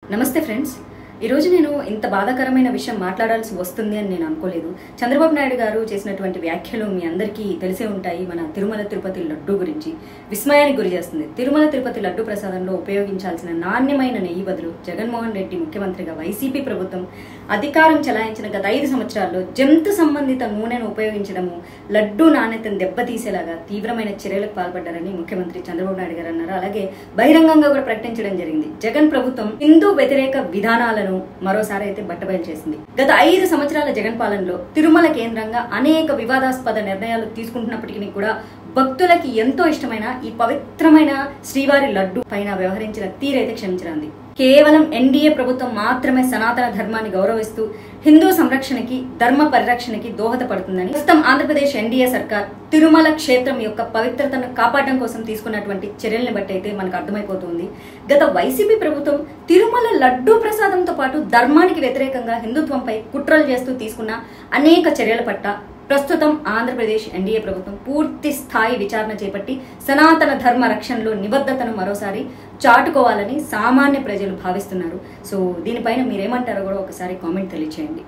నమస్తే ఫ్రెండ్స్, ఈరోజు నేను ఇంత బాధాకరమైన విషయం మాట్లాడాల్సి వస్తుంది అని నేను అనుకోలేదు. చంద్రబాబు నాయుడు గారు చేసినటువంటి వ్యాఖ్యలు మీ అందరికీ తెలిసే ఉంటాయి. మన తిరుమల తిరుపతి లడ్డు గురించి విస్మయానికి గురి చేస్తుంది. తిరుమల తిరుపతి లడ్డు ప్రసాదంలో ఉపయోగించాల్సిన నాణ్యమైన నెయ్యి బదులు జగన్మోహన్ రెడ్డి ముఖ్యమంత్రిగా వైసీపీ ప్రభుత్వం అధికారం చెలాయించిన గత 5 సంవత్సరాల్లో జంతు సంబంధిత నూనెను ఉపయోగించడము లడ్డు నాణ్యతను దెబ్బతీసేలాగా తీవ్రమైన చర్యలకు పాల్పడ్డారని ముఖ్యమంత్రి చంద్రబాబు నాయుడు గారు అన్నారు. అలాగే బహిరంగంగా కూడా ప్రకటించడం జరిగింది. జగన్ ప్రభుత్వం హిందూ వ్యతిరేక విధానాలను మరోసారి అయితే బట్టబయలు చేసింది. గత 5 సంవత్సరాల జగన్ పాలనలో తిరుమల కేంద్రంగా అనేక వివాదాస్పద నిర్ణయాలు తీసుకుంటున్నప్పటికీ కూడా భక్తులకి ఎంతో ఇష్టమైన ఈ పవిత్రమైన శ్రీవారి లడ్డు పైన వ్యవహరించిన తీరైతే క్షమించరాంది. కేవలం ఎన్డీఏ ప్రభుత్వం మాత్రమే సనాతన ధర్మాన్ని గౌరవిస్తూ హిందూ సంరక్షణకి ధర్మ పరిరక్షణకి దోహదపడుతుందని ప్రస్తుతం ఆంధ్రప్రదేశ్ ఎన్డీఏ సర్కార్ తిరుమల క్షేత్రం యొక్క పవిత్రతను కాపాడడం కోసం తీసుకున్నటువంటి చర్యల్ని బట్టి అయితే మనకు అర్థమైపోతుంది. గత వైసీపీ ప్రభుత్వం తిరుమల లడ్డు ప్రసాదంతో పాటు ధర్మానికి వ్యతిరేకంగా హిందుత్వంపై కుట్రలు చేస్తూ తీసుకున్న అనేక చర్యల పట్ల ప్రస్తుతం ఆంధ్రప్రదేశ్ ఎన్డీఏ ప్రభుత్వం పూర్తి స్థాయి విచారణ చేపట్టి సనాతన ధర్మ రక్షణలో నిబద్ధతను మరోసారి చాటుకోవాలని సామాన్య ప్రజలు భావిస్తున్నారు. సో దీనిపైన మీరేమంటారో కూడా ఒకసారి కామెంట్ తెలియచేయండి.